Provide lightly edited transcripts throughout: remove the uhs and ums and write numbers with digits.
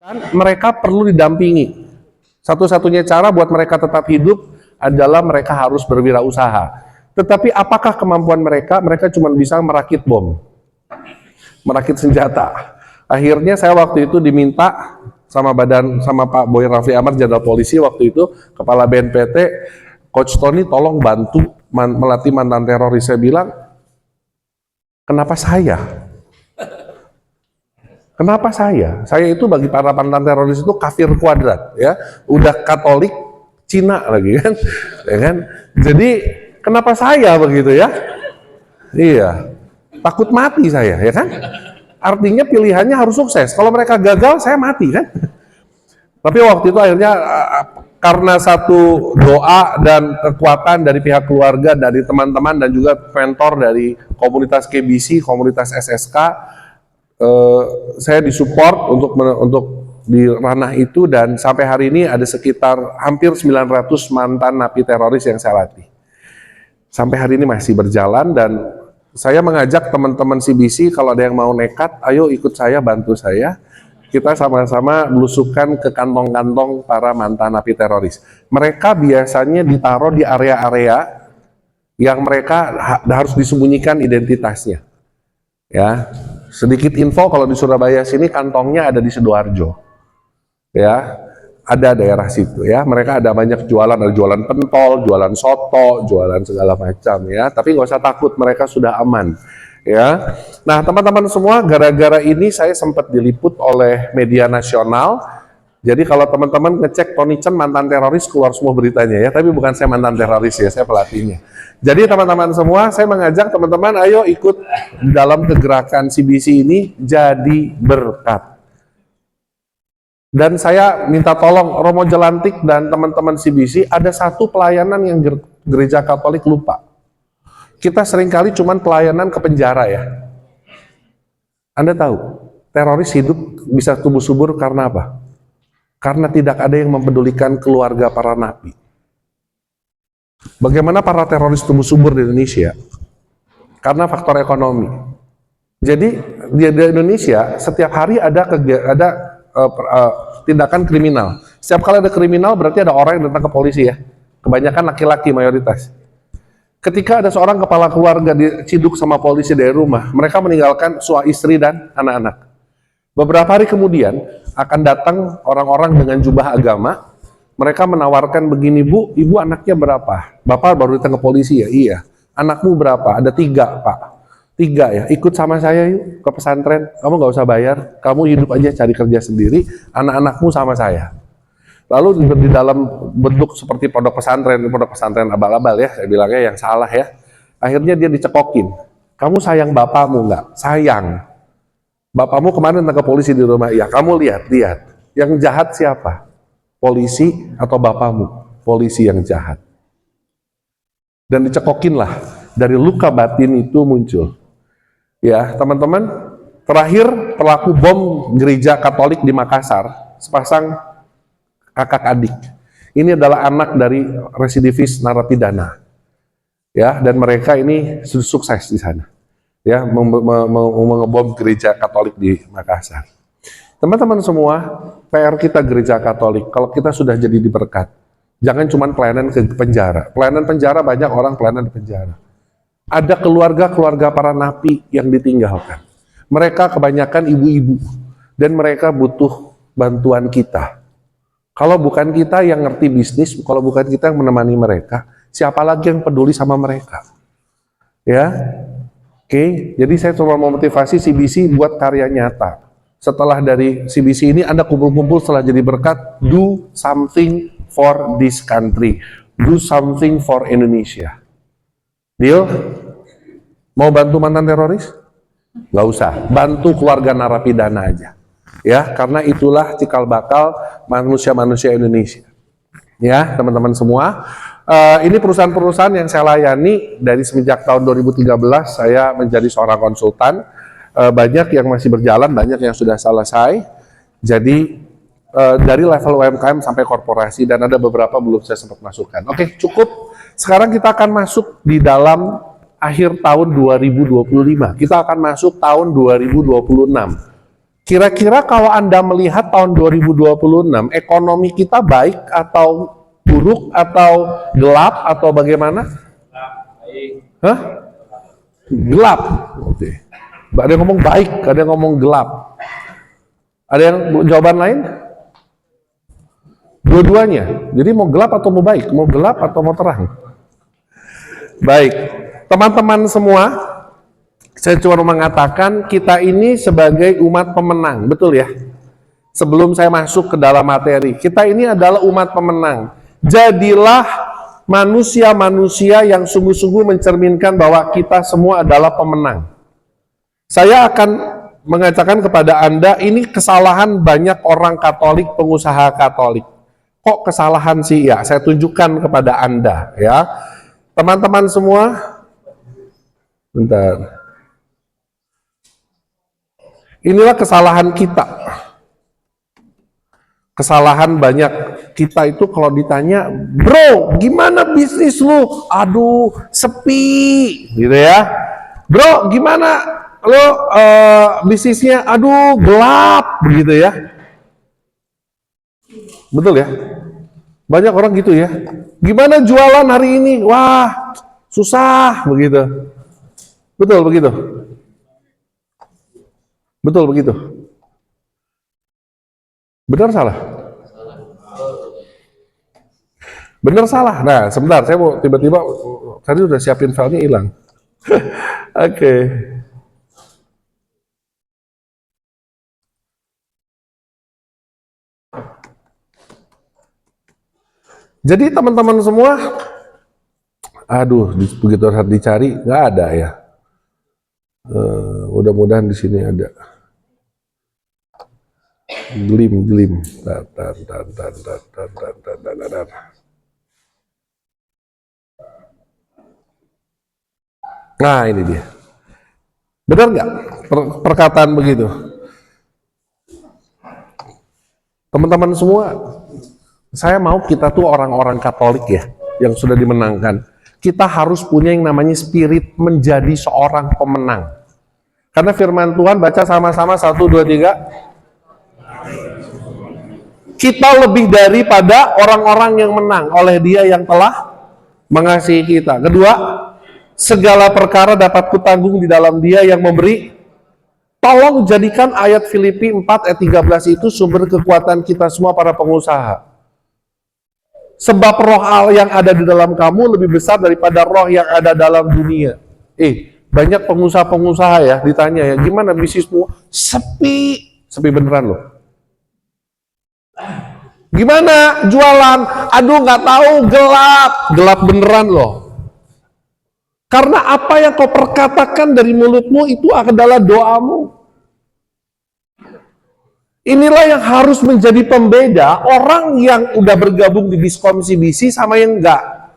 Mereka perlu didampingi. Satu-satunya cara buat mereka tetap hidup adalah mereka harus berwirausaha. Tetapi apakah kemampuan mereka? Mereka cuma bisa merakit bom, merakit senjata. Akhirnya saya waktu itu diminta sama Pak Boy Rafli Amar, Jenderal Polisi waktu itu, Kepala BNPT, Coach Tony tolong bantu melatih mantan teroris. Saya bilang, kenapa saya? Kenapa saya? Saya itu bagi para mantan teroris itu kafir kuadrat, ya. Udah Katolik, Cina lagi kan, ya kan? Jadi kenapa saya begitu ya? Iya, takut mati saya, ya kan? Artinya pilihannya harus sukses. Kalau mereka gagal, saya mati kan? Tapi waktu itu akhirnya karena satu doa dan kekuatan dari pihak keluarga, dari teman-teman dan juga mentor dari komunitas KBC, komunitas SSK, saya disupport untuk di ranah itu, dan sampai hari ini ada sekitar hampir 900 mantan napi teroris yang saya latih. Sampai hari ini masih berjalan, dan saya mengajak teman-teman CBC kalau ada yang mau nekat, ayo ikut saya, bantu saya. Kita sama-sama belusukan ke kantong-kantong para mantan napi teroris. Mereka biasanya ditaruh di area-area yang mereka harus disembunyikan identitasnya. Ya, sedikit info, kalau di Surabaya sini kantongnya ada di Sidoarjo, ya, ada daerah situ ya. Mereka ada banyak jualan, ada jualan pentol, jualan soto, jualan segala macam ya. Tapi nggak usah takut, mereka sudah aman ya. Nah teman-teman semua, gara-gara ini saya sempat diliput oleh media nasional. Jadi kalau teman-teman ngecek Tony Chen mantan teroris, keluar semua beritanya ya. Tapi bukan saya mantan teroris ya, saya pelatihnya. Jadi teman-teman semua, saya mengajak teman-teman, ayo ikut dalam kegerakan CBC ini, jadi berkat. Dan saya minta tolong Romo Jelantik dan teman-teman CBC, ada satu pelayanan yang gereja Katolik lupa. Kita seringkali cuman pelayanan ke penjara ya. Anda tahu, teroris hidup bisa tumbuh subur karena apa? Karena tidak ada yang mempedulikan keluarga para napi. Bagaimana para teroris tumbuh subur di Indonesia? Karena faktor ekonomi. Jadi di Indonesia setiap hari ada tindakan kriminal. Setiap kali ada kriminal berarti ada orang yang datang ke polisi ya. Kebanyakan laki-laki mayoritas. Ketika ada seorang kepala keluarga diciduk sama polisi dari rumah, mereka meninggalkan suami istri dan anak-anak. Beberapa hari kemudian akan datang orang-orang dengan jubah agama. Mereka menawarkan begini, Bu, ibu anaknya berapa? Bapak baru datang ke polisi ya? Iya. Anakmu berapa? Ada 3, Pak. 3 ya, ikut sama saya yuk ke pesantren. Kamu nggak usah bayar, kamu hidup aja cari kerja sendiri, anak-anakmu sama saya. Lalu di dalam bentuk seperti pondok pesantren abal-abal ya, saya bilangnya yang salah ya. Akhirnya dia dicekokin. Kamu sayang bapakmu nggak? Sayang. Bapakmu kemarin datang ke polisi di rumah, ya kamu lihat. Yang jahat siapa? Polisi atau bapakmu? Polisi yang jahat. Dan dicekokinlah, dari luka batin itu muncul. Ya, teman-teman, terakhir pelaku bom gereja Katolik di Makassar, sepasang kakak adik. Ini adalah anak dari residivis narapidana. Ya, dan mereka ini sukses di sana. Ya, mengebom gereja Katolik di Makassar. Teman-teman semua, PR kita gereja Katolik, kalau kita sudah jadi diberkat, jangan cuma pelayanan ke penjara. Pelayanan penjara, banyak orang pelayanan di penjara. Ada keluarga-keluarga para napi yang ditinggalkan. Mereka kebanyakan ibu-ibu, dan mereka butuh bantuan kita. Kalau bukan kita yang ngerti bisnis, kalau bukan kita yang menemani mereka, siapa lagi yang peduli sama mereka? Ya, oke. Jadi saya coba memotivasi CBC buat karya nyata. Setelah dari CBC ini Anda kumpul-kumpul setelah jadi berkat, do something for this country, do something for Indonesia. Deal? Mau bantu mantan teroris? Nggak usah, bantu keluarga narapidana aja. Ya, karena itulah cikal bakal manusia-manusia Indonesia. Ya, teman-teman semua. Ini perusahaan-perusahaan yang saya layani dari semenjak tahun 2013, saya menjadi seorang konsultan. Banyak yang masih berjalan, banyak yang sudah selesai. Jadi dari level UMKM sampai korporasi, dan ada beberapa belum saya sempat masukkan. Oke, cukup. Sekarang kita akan masuk di dalam akhir tahun 2025. Kita akan masuk tahun 2026. Kira-kira kalau Anda melihat tahun 2026, ekonomi kita baik atau buruk atau gelap atau bagaimana? Hah? Gelap. Oke. Ada yang ngomong baik, ada yang ngomong gelap. Ada yang jawaban lain? Dua-duanya. Jadi mau gelap atau mau baik? Mau gelap atau mau terang? Baik. Teman-teman semua, saya cuma mengatakan kita ini sebagai umat pemenang, betul ya? Sebelum saya masuk ke dalam materi, kita ini adalah umat pemenang. Jadilah manusia-manusia yang sungguh-sungguh mencerminkan bahwa kita semua adalah pemenang. Saya akan mengatakan kepada Anda, ini kesalahan banyak orang Katolik, pengusaha Katolik. Kok kesalahan sih? Ya, saya tunjukkan kepada Anda, ya. Teman-teman semua, bentar. Inilah kesalahan kita. Kesalahan banyak kita itu kalau ditanya, bro, gimana bisnis lu? Aduh, sepi, gitu ya. Bro, gimana lo bisnisnya? Aduh, gelap, begitu ya. Betul ya? Banyak orang gitu ya. Gimana jualan hari ini? Wah, susah, begitu. Betul begitu. Betul begitu. Benar salah? Benar salah. Nah, sebentar, saya mau tiba-tiba tadi udah siapin filenya hilang. Oke. Jadi teman-teman semua, aduh, begitu harus dicari nggak ada ya. Mudah-mudahan di sini ada. Glim. Nah, ini dia. Benar nggak perkataan begitu? Teman-teman semua, saya mau kita tuh orang-orang Katolik ya, yang sudah dimenangkan. Kita harus punya yang namanya spirit menjadi seorang pemenang. Karena firman Tuhan, baca sama-sama 1, 2, 3. Kita lebih daripada orang-orang yang menang oleh Dia yang telah mengasihi kita. Kedua, segala perkara dapat kutanggung di dalam Dia yang memberi. Tolong jadikan ayat Filipi 4 ayat 13 itu sumber kekuatan kita semua para pengusaha. Sebab roh Allah yang ada di dalam kamu lebih besar daripada roh yang ada dalam dunia. Banyak pengusaha-pengusaha ya ditanya ya, gimana bisnismu? Sepi beneran loh. Gimana jualan? Aduh nggak tahu, gelap beneran loh. Karena apa yang kau perkatakan dari mulutmu itu adalah doamu. Inilah yang harus menjadi pembeda orang yang udah bergabung di Diskom CBC sama yang enggak.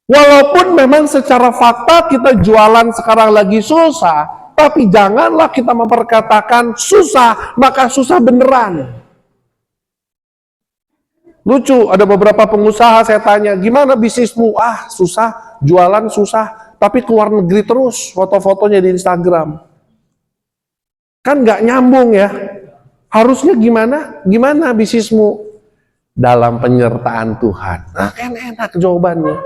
Walaupun memang secara fakta kita jualan sekarang lagi susah, tapi janganlah kita memperkatakan susah, maka susah beneran. Lucu, ada beberapa pengusaha saya tanya, gimana bisnismu? Ah, susah, jualan susah, tapi keluar negeri terus foto-fotonya di Instagram. Kan nggak nyambung ya. Harusnya gimana? Gimana bisnismu? Dalam penyertaan Tuhan. Nah, kan enak jawabannya.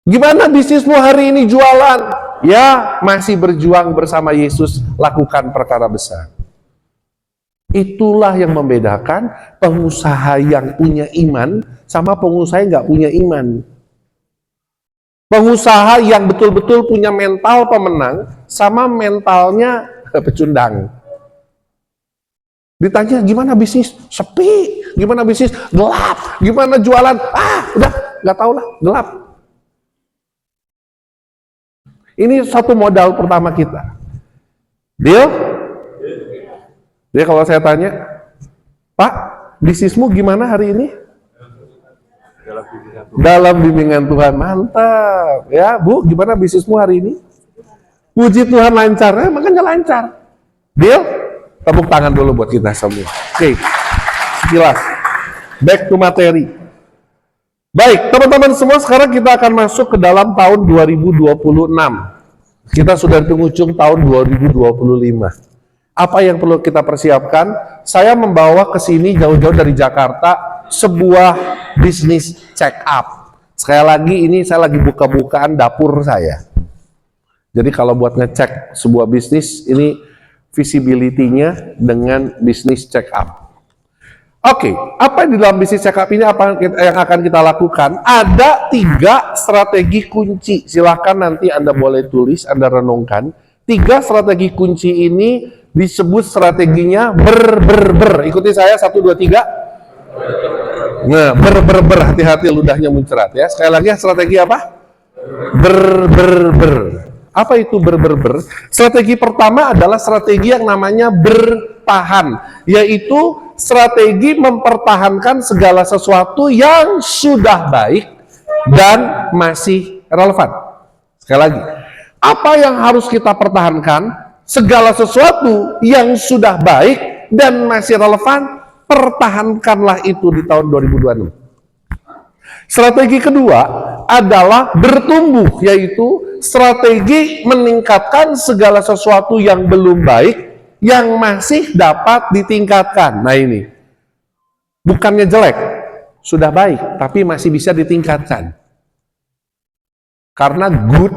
Gimana bisnismu hari ini jualan? Ya, masih berjuang bersama Yesus, lakukan perkara besar. Itulah yang membedakan pengusaha yang punya iman sama pengusaha yang nggak punya iman. Pengusaha yang betul-betul punya mental pemenang sama mentalnya pecundang. Ditanya gimana bisnis? Sepi. Gimana bisnis? Gelap. Gimana jualan? Udah nggak tahu lah, gelap. Ini satu modal pertama kita. Deal? Jadi kalau saya tanya, Pak, bisnismu gimana hari ini? Dalam bimbingan Tuhan. Mantap. Ya, Bu, gimana bisnismu hari ini? Puji Tuhan lancar. Makanya lancar. Deal? Tepuk tangan dulu buat kita semua. Oke, jelas. Back to materi. Baik, teman-teman semua, sekarang kita akan masuk ke dalam tahun 2026. Kita sudah di penghujung tahun 2025. Apa yang perlu kita persiapkan? Saya membawa ke sini jauh-jauh dari Jakarta sebuah bisnis check up. Sekali lagi ini saya lagi buka-bukaan dapur saya. Jadi kalau buat ngecek sebuah bisnis, ini visibility-nya dengan bisnis check up. Oke, apa yang di dalam bisnis check up ini apa yang akan kita lakukan? Ada 3 strategi kunci. Silahkan nanti Anda boleh tulis, Anda renungkan. 3 strategi kunci ini disebut strateginya ber. Ikuti saya, 1, 2, 3. Nah, ber. Hati-hati ludahnya muncrat ya. Sekali lagi, strategi apa? Ber. Apa itu ber? Strategi pertama adalah strategi yang namanya bertahan, yaitu strategi mempertahankan segala sesuatu yang sudah baik dan masih relevan. Sekali lagi, apa yang harus kita pertahankan? Segala sesuatu yang sudah baik dan masih relevan, pertahankanlah itu di tahun 2026. Strategi kedua adalah bertumbuh, yaitu strategi meningkatkan segala sesuatu yang belum baik, yang masih dapat ditingkatkan. Nah ini, bukannya jelek, sudah baik, tapi masih bisa ditingkatkan. Karena good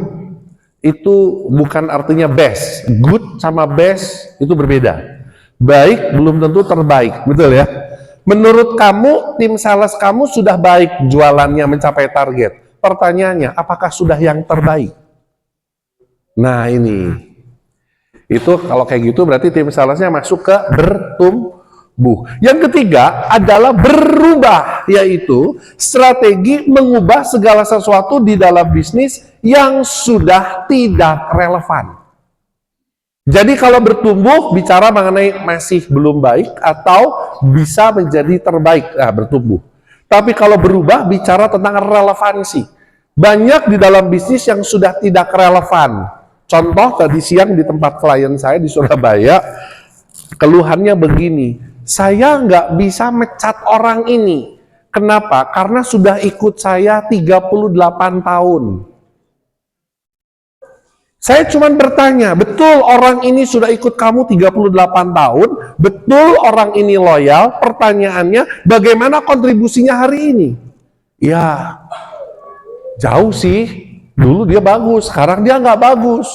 itu bukan artinya best. Good sama best itu berbeda. Baik belum tentu terbaik, betul ya? Menurut kamu, tim sales kamu sudah baik jualannya mencapai target. Pertanyaannya, apakah sudah yang terbaik? Nah ini, itu kalau kayak gitu berarti tim salesnya masuk ke bertumbuh. Yang ketiga adalah berubah, yaitu strategi mengubah segala sesuatu di dalam bisnis yang sudah tidak relevan. Jadi kalau bertumbuh bicara mengenai masih belum baik atau bisa menjadi terbaik, bertumbuh. Tapi kalau berubah bicara tentang relevansi. Banyak di dalam bisnis yang sudah tidak relevan. Contoh tadi siang di tempat klien saya di Surabaya, keluhannya begini, saya nggak bisa mecat orang ini. Kenapa? Karena sudah ikut saya 38 tahun. Saya cuma bertanya, betul orang ini sudah ikut kamu 38 tahun? Betul orang ini loyal? Pertanyaannya, bagaimana kontribusinya hari ini? Ya, jauh sih. Dulu dia bagus, sekarang dia nggak bagus.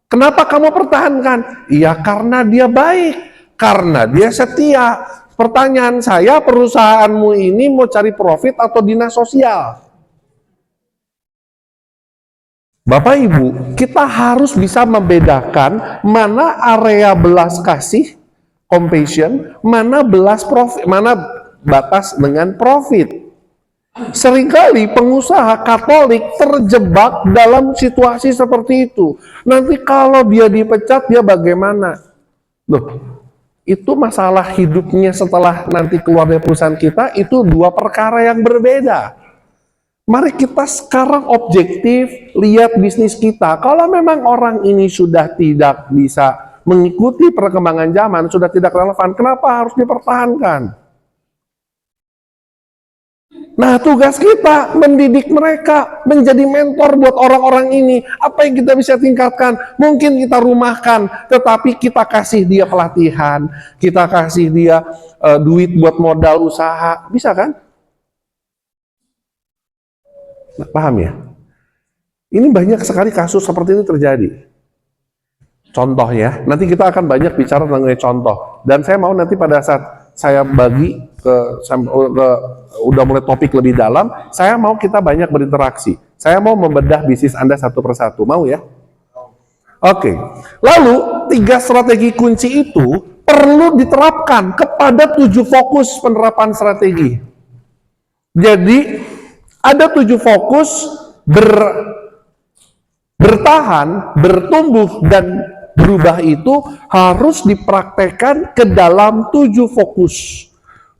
Kenapa kamu pertahankan? Iya, karena dia baik. Karena dia setia. Pertanyaan saya, perusahaanmu ini mau cari profit atau dinas sosial? Bapak Ibu, kita harus bisa membedakan mana area belas kasih, compassion, mana belas profit, mana batas dengan profit. Seringkali pengusaha Katolik terjebak dalam situasi seperti itu. Nanti kalau dia dipecat, dia bagaimana? Loh, itu masalah hidupnya setelah nanti keluar dari perusahaan kita, itu 2 perkara yang berbeda. Mari kita sekarang objektif lihat bisnis kita. Kalau memang orang ini sudah tidak bisa mengikuti perkembangan zaman, sudah tidak relevan, kenapa harus dipertahankan? Nah, tugas kita mendidik mereka, menjadi mentor buat orang-orang ini. Apa yang kita bisa tingkatkan? Mungkin kita rumahkan, tetapi kita kasih dia pelatihan, kita kasih dia duit buat modal usaha. Bisa kan? Paham ya? Ini banyak sekali kasus seperti ini terjadi. Contoh ya, nanti kita akan banyak bicara mengenai contoh. Dan saya mau nanti pada saat saya bagi udah mulai topik lebih dalam, saya mau kita banyak berinteraksi. Saya mau membedah bisnis Anda satu persatu, mau ya? Oke. Lalu 3 strategi kunci itu perlu diterapkan kepada 7 fokus penerapan strategi. Jadi ada 7 fokus bertahan, bertumbuh, dan berubah itu harus dipraktekkan ke dalam 7 fokus.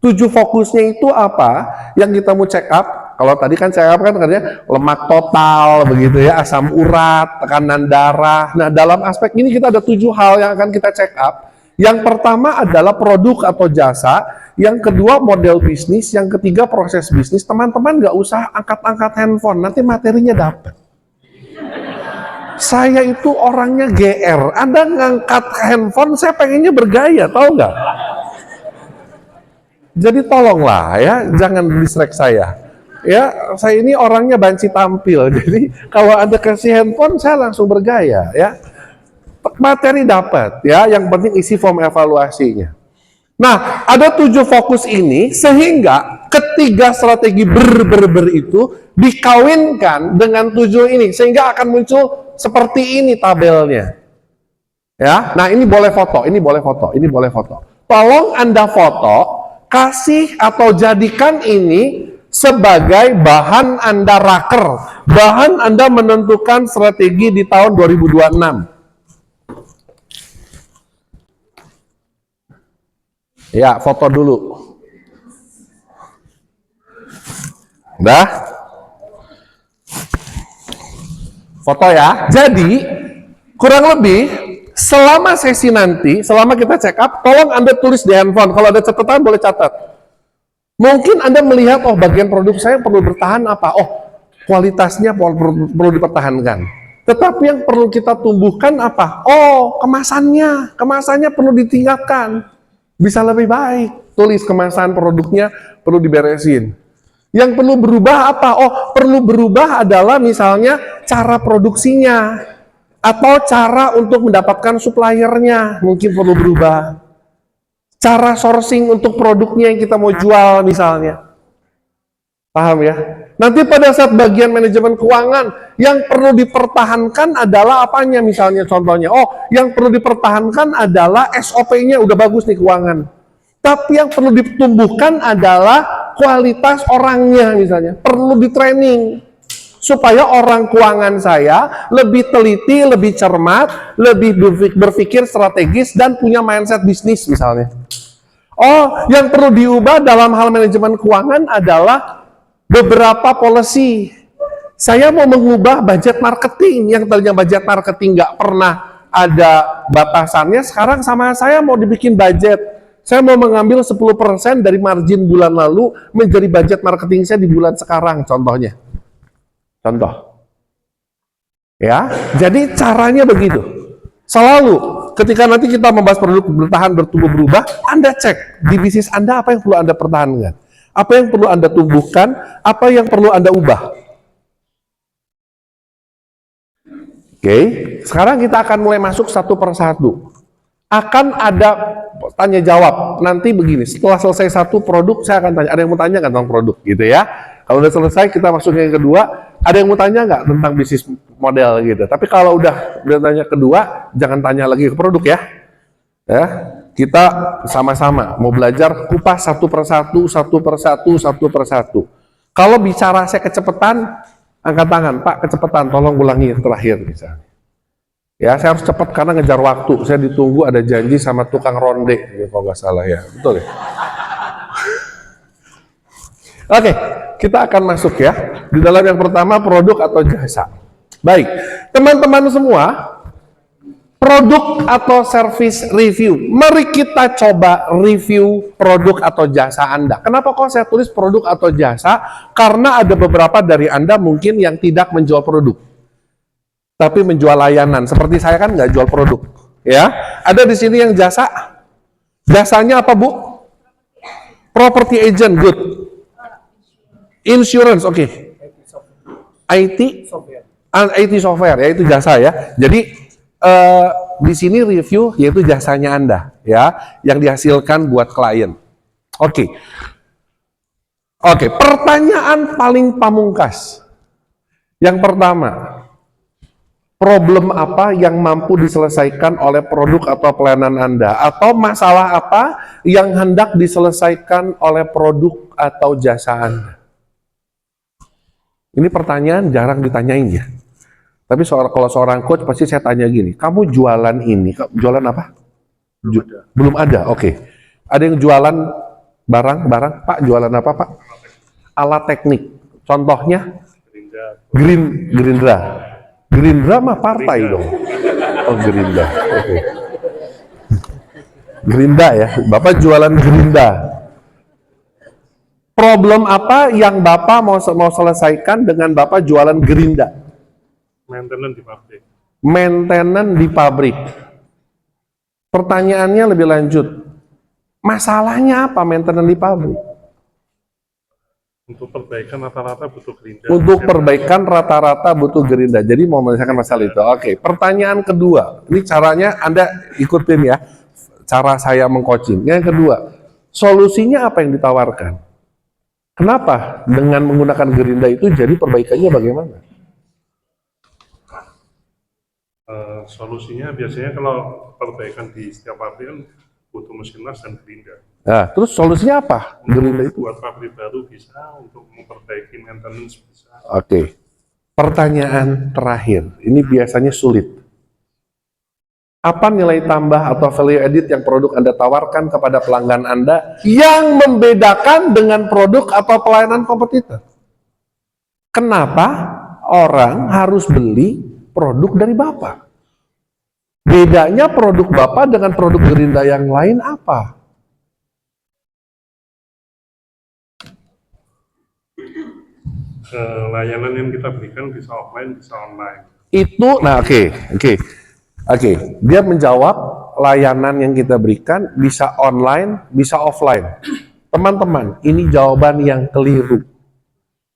7 fokusnya itu apa? Yang kita mau check up, kalau tadi kan check up kan katanya lemak total, begitu ya, asam urat, tekanan darah. Nah, dalam aspek ini kita ada 7 hal yang akan kita check up. Yang pertama adalah produk atau jasa, yang kedua model bisnis, yang ketiga proses bisnis. Teman-teman nggak usah angkat-angkat handphone, nanti materinya dapat. Saya itu orangnya GR. Anda ngangkat handphone, saya pengennya bergaya, tahu nggak? Jadi tolonglah ya, jangan distract saya. Ya, saya ini orangnya banci tampil. Jadi kalau Anda kasih handphone, saya langsung bergaya ya. Materi dapat ya, yang penting isi form evaluasinya. Nah, ada 7 fokus ini sehingga ketiga strategi ber itu dikawinkan dengan 7 ini sehingga akan muncul seperti ini tabelnya. Ya. Nah, ini boleh foto, ini boleh foto, ini boleh foto. Tolong Anda foto, kasih atau jadikan ini sebagai bahan Anda raker, bahan Anda menentukan strategi di tahun 2026. Ya, foto dulu. Udah? Foto ya. Jadi, kurang lebih selama sesi nanti, selama kita check up, tolong Anda tulis di handphone. Kalau ada catatan, boleh catat. Mungkin Anda melihat, oh bagian produk saya perlu bertahan apa? Oh, kualitasnya perlu dipertahankan. Tetapi yang perlu kita tumbuhkan apa? Oh, kemasannya. Kemasannya perlu ditingkatkan. Bisa lebih baik. Tulis kemasan produknya perlu diberesin. Yang perlu berubah apa? Oh, perlu berubah adalah misalnya cara produksinya. Atau cara untuk mendapatkan suppliernya. Mungkin perlu berubah. Cara sourcing untuk produknya yang kita mau jual misalnya. Paham ya? Nanti pada saat bagian manajemen keuangan, yang perlu dipertahankan adalah apanya misalnya contohnya. Oh, yang perlu dipertahankan adalah SOP-nya udah bagus nih keuangan. Tapi yang perlu ditumbuhkan adalah kualitas orangnya misalnya. Perlu di-training. Supaya orang keuangan saya lebih teliti, lebih cermat, lebih berpikir strategis, dan punya mindset bisnis misalnya. Oh, yang perlu diubah dalam hal manajemen keuangan adalah beberapa policy. Saya mau mengubah budget marketing, yang tadinya budget marketing nggak pernah ada batasannya, sekarang sama saya mau dibikin budget. Saya mau mengambil 10% dari margin bulan lalu menjadi budget marketing saya di bulan sekarang, contohnya. Contoh. Ya, jadi caranya begitu. Selalu ketika nanti kita membahas produk bertahan, bertumbuh, berubah, Anda cek di bisnis Anda apa yang perlu Anda pertahankan, apa yang perlu Anda tumbuhkan, apa yang perlu Anda ubah. Oke, sekarang kita akan mulai masuk satu persatu. Akan ada tanya jawab. Nanti begini, setelah selesai satu produk, saya akan tanya. Ada yang mau tanya nggak tentang produk, gitu ya? Kalau udah selesai, kita masuk yang kedua. Ada yang mau tanya nggak tentang bisnis model gitu? Tapi kalau udah tanya kedua, jangan tanya lagi ke produk ya. Ya, kita sama-sama mau belajar kupas satu persatu, satu persatu, satu persatu. Kalau bicara saya kecepatan, angkat tangan, Pak kecepatan, tolong ulangi yang terakhir misalnya. Ya, saya harus cepat karena ngejar waktu. Saya ditunggu ada janji sama tukang ronde, ya, kalau nggak salah ya, betul ya. Oke, kita akan masuk ya di dalam yang pertama produk atau jasa. Baik, teman-teman semua, produk atau service review. Mari kita coba review produk atau jasa Anda. Kenapa kok saya tulis produk atau jasa? Karena ada beberapa dari Anda mungkin yang tidak menjual produk, tapi menjual layanan. Seperti saya kan nggak jual produk, ya. Ada di sini yang jasa. Jasanya apa, Bu? Property agent, good. Insurance, oke. IT software, ya itu jasa ya. Jadi di sini review yaitu jasanya Anda, ya, yang dihasilkan buat klien. Oke. Pertanyaan paling pamungkas. Yang pertama, problem apa yang mampu diselesaikan oleh produk atau pelayanan Anda? Atau masalah apa yang hendak diselesaikan oleh produk atau jasa Anda? Ini pertanyaan jarang ditanyain ya. Tapi kalau seorang coach pasti saya tanya gini, kamu jualan ini, jualan apa? Belum ada, oke. Ada yang jualan barang, Pak jualan apa Pak? Alat teknik. Contohnya? Gerindra. Gerindra mah partai dong. Oh Gerindra, oke. Gerindra ya, Bapak jualan Gerindra. Problem apa yang Bapak mau selesaikan dengan Bapak jualan Gerindra? Maintenance di pabrik. maintenance di pabrik. Pertanyaannya lebih lanjut, masalahnya apa maintenance di pabrik? Untuk perbaikan rata-rata butuh gerinda. Untuk perbaikan rata-rata butuh gerinda. Jadi mau menyelesaikan masalah itu. Oke, pertanyaan kedua. Ini caranya Anda ikutin ya. Cara saya mengcoaching. Yang kedua, solusinya apa yang ditawarkan? Kenapa dengan menggunakan gerinda itu jadi perbaikannya bagaimana? Solusinya biasanya kalau perbaikan di setiap pabrik kan butuh mesin las dan gerinda. Nah, terus solusinya apa? Gerinda itu? Buat pabrik baru bisa, untuk memperbaiki maintenance bisa. Oke. Pertanyaan terakhir. Ini biasanya sulit. Apa nilai tambah atau value added yang produk Anda tawarkan kepada pelanggan Anda yang membedakan dengan produk atau pelayanan kompetitor? Kenapa orang harus beli produk dari Bapak? Bedanya produk Bapak dengan produk Gerinda yang lain apa? Layanan yang kita berikan bisa offline, bisa online. Itu, nah oke. Dia menjawab layanan yang kita berikan bisa online, bisa offline. Teman-teman, ini jawaban yang keliru.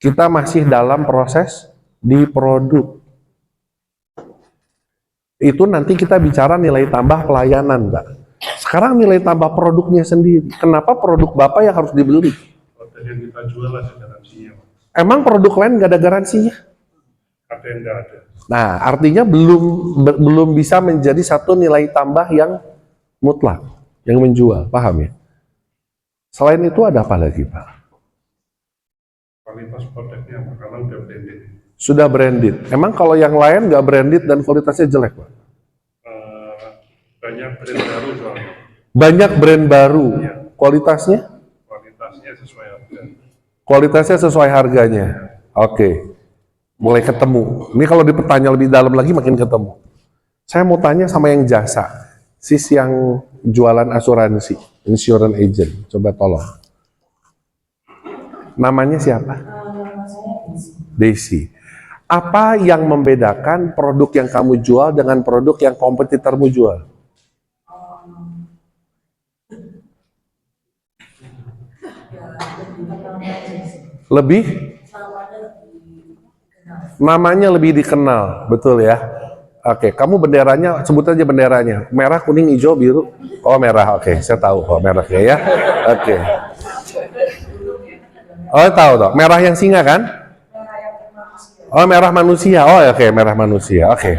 Kita masih dalam proses di produk. Itu nanti kita bicara nilai tambah pelayanan, Mbak. Sekarang nilai tambah produknya sendiri. Kenapa produk Bapak yang harus dibeli? Produk yang kita jual ada garansinya. Emang produk lain nggak ada garansinya? Ada yang nggak ada. Nah, artinya belum bisa menjadi satu nilai tambah yang mutlak, yang menjual, paham ya? Selain itu ada apa lagi, Pak? Kualitas produknya apa? Karena udah branded. Sudah branded. Emang kalau yang lain nggak branded dan kualitasnya jelek, Pak? Banyak brand baru soalnya. Banyak brand baru. Iya. Kualitasnya? Kualitasnya sesuai harga. Kualitasnya sesuai harganya. Oke. Mulai ketemu. Ini kalau dipertanya lebih dalam lagi makin ketemu. Saya mau tanya sama yang jasa. Sis yang jualan asuransi, insurance agent. Coba tolong. Namanya siapa? Desi. Apa yang membedakan produk yang kamu jual dengan produk yang kompetitormu jual? Lebih? Namanya lebih dikenal, betul ya? Oke, kamu benderanya, sebut aja benderanya. Merah, kuning, hijau, biru. Oh merah, oke, saya tahu kok merah ya. Oke. Oh tahu toh, merah yang singa kan? Oh merah manusia, oh oke, merah manusia, oke.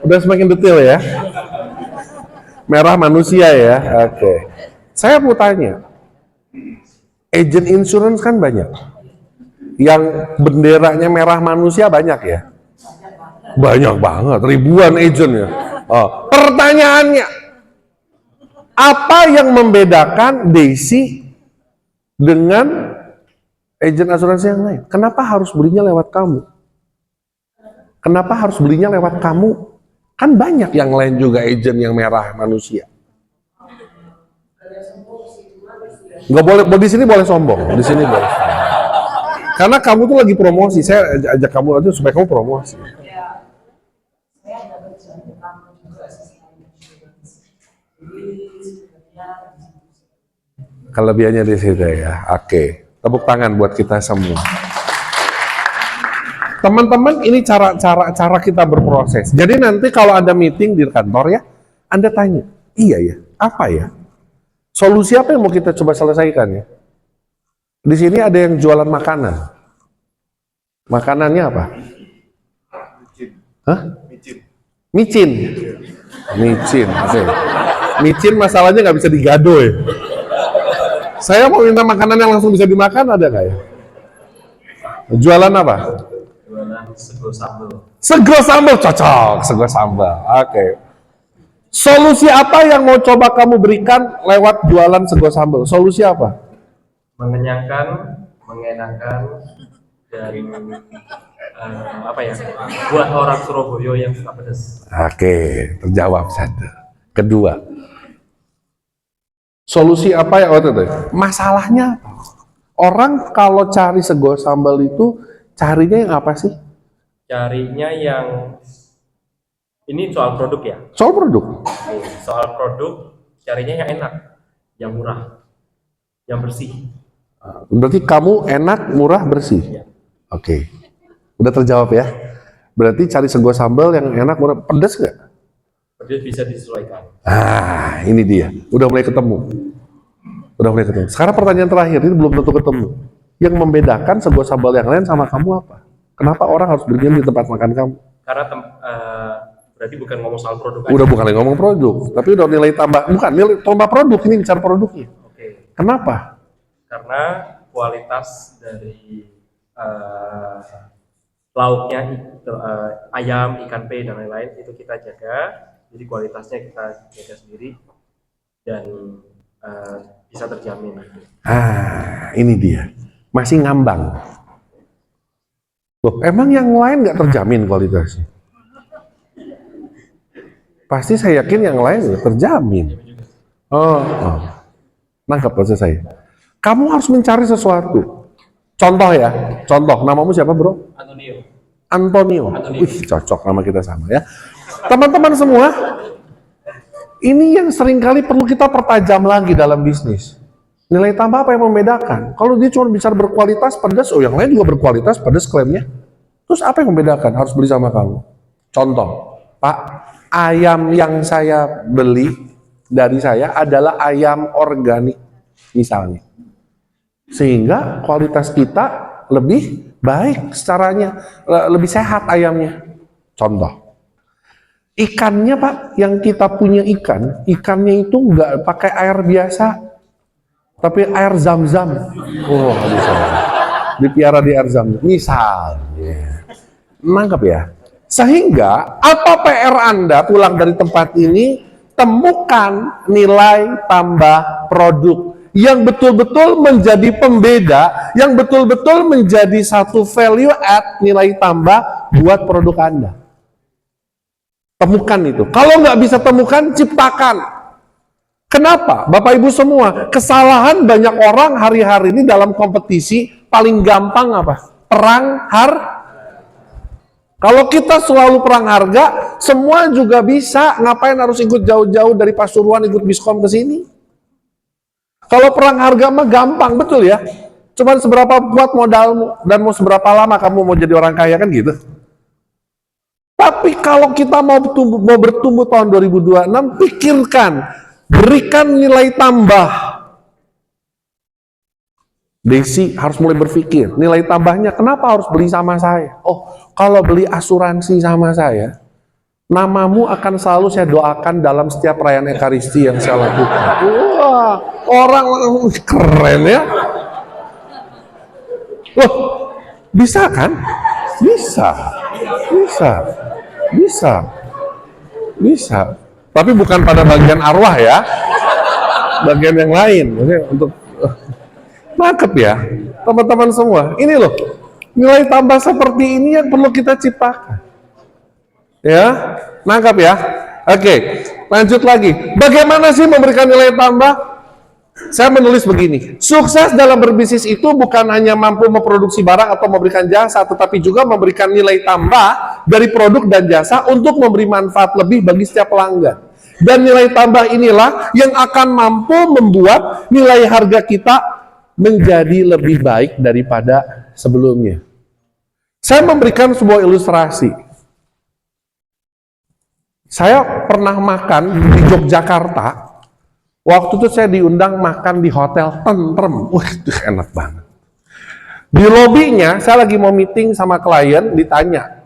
Udah semakin detail ya. Merah manusia ya, oke. Saya mau tanya, agent insurance kan banyak. Yang benderanya merah manusia banyak ya? Banyak banget, ribuan agent ya. Oh, pertanyaannya, apa yang membedakan Desi dengan agent asuransi yang lain? Kenapa harus belinya lewat kamu? Kenapa harus belinya lewat kamu? Kan banyak yang lain juga agent yang merah manusia. Nggak boleh, di sini boleh sombong, di sini boleh. Karena kamu tuh lagi promosi, saya ajak kamu aja supaya kamu promosi. Kelebihannya di situ ya. Oke, tepuk tangan buat kita semua. Teman-teman, ini cara kita berproses. Jadi nanti kalau ada meeting di kantor ya, Anda tanya, iya ya, apa ya? Solusi apa yang mau kita coba selesaikan ya? Di sini ada yang jualan makanan. Makanannya apa? Hah? Micin. Micin. Okay. Micin masalahnya nggak bisa digado ya. Saya mau minta makanan yang langsung bisa dimakan, ada nggak ya? Jualan apa? Jualan sego sambal. Sego sambal cocok, sego sambal. Oke. Solusi apa yang mau coba kamu berikan lewat jualan sego sambal? Solusi apa? Mengenyangkan, mengenakan, dan buat orang Surabaya yang suka pedas. Oke, terjawab satu. Kedua, solusi apa ya? Oh, itu. Masalahnya apa? Orang kalau cari sego sambal itu carinya yang apa sih? Carinya yang ini soal produk ya. Soal produk. Oke, soal produk carinya yang enak, yang murah, yang bersih. Berarti kamu enak, murah, bersih. Ya. Oke. Udah terjawab ya. Berarti cari sego sambal yang enak, murah, pedas nggak? Pedas bisa disesuaikan. Ah, ini dia. Udah mulai ketemu. Udah mulai ketemu. Sekarang pertanyaan terakhir, ini belum tentu ketemu. Yang membedakan sego sambal yang lain sama kamu apa? Kenapa orang harus berdiam di tempat makan kamu? Karena berarti bukan ngomong soal produk aja. Udah bukan lagi ngomong produk, tapi udah nilai tambah. Bukan nilai tambah produk, ini bicara produknya. Oke. Kenapa? Karena kualitas dari lauknya, ayam, ikan pe dan lain-lain itu kita jaga. Jadi kualitasnya kita jaga sendiri dan bisa terjamin. Ah, ini dia. Masih ngambang. Loh, emang yang lain nggak terjamin kualitasnya? Pasti saya yakin yang lain nggak terjamin. Oh. Nangkap maksud saya. Kamu harus mencari sesuatu. Contoh ya, contoh. Namamu siapa, bro? Antonio. Wih, cocok nama kita sama ya. Teman-teman semua, ini yang seringkali perlu kita pertajam lagi dalam bisnis. Nilai tambah apa yang membedakan? Kalau dia cuma bicara berkualitas, pedas, oh yang lain juga berkualitas, pedas klaimnya. Terus apa yang membedakan? Harus beli sama kamu. Contoh, Pak, ayam yang saya beli dari saya adalah ayam organik, misalnya. Sehingga kualitas kita lebih baik secaranya, lebih sehat ayamnya. Contoh, ikannya Pak, yang kita punya ikannya itu nggak pakai air biasa, tapi air zam-zam. Oh, bisa. Dipiara di air zam-zam. Misalnya. Nangkep ya? Sehingga, apa PR Anda pulang dari tempat ini, temukan nilai tambah produk yang betul-betul menjadi pembeda, yang betul-betul menjadi satu value add, nilai tambah buat produk Anda. Temukan itu. Kalau nggak bisa temukan, ciptakan. Kenapa? Bapak Ibu semua, kesalahan banyak orang hari-hari ini dalam kompetisi paling gampang apa? Perang harga. Kalau kita selalu perang harga, semua juga bisa. Ngapain harus ikut jauh-jauh dari Pasuruan ikut Biskom ke sini? Kalau perang harga mah gampang, betul ya? Cuman seberapa kuat modalmu dan mau seberapa lama kamu mau jadi orang kaya, kan gitu. Tapi kalau kita mau bertumbuh tahun 2026, pikirkan, berikan nilai tambah. Desi harus mulai berpikir, nilai tambahnya kenapa harus beli sama saya? Oh, kalau beli asuransi sama saya, namamu akan selalu saya doakan dalam setiap perayaan Ekaristi yang saya lakukan. Wah, orang keren ya. Loh, bisa kan? Bisa. Tapi bukan pada bagian arwah ya, bagian yang lain. Maksudnya untuk nangkep ya, teman-teman semua. Ini loh, nilai tambah seperti ini yang perlu kita ciptakan. Ya, nangkap ya. Oke, lanjut lagi. Bagaimana sih memberikan nilai tambah? Saya menulis begini, sukses dalam berbisnis itu bukan hanya mampu memproduksi barang atau memberikan jasa, tetapi juga memberikan nilai tambah dari produk dan jasa untuk memberi manfaat lebih bagi setiap pelanggan. Dan nilai tambah inilah yang akan mampu membuat nilai harga kita menjadi lebih baik daripada sebelumnya. Saya memberikan sebuah ilustrasi. Saya pernah makan di Yogyakarta. Waktu itu saya diundang makan di hotel Tentrem. Wah, itu enak banget. Di lobinya, saya lagi mau meeting sama klien, ditanya,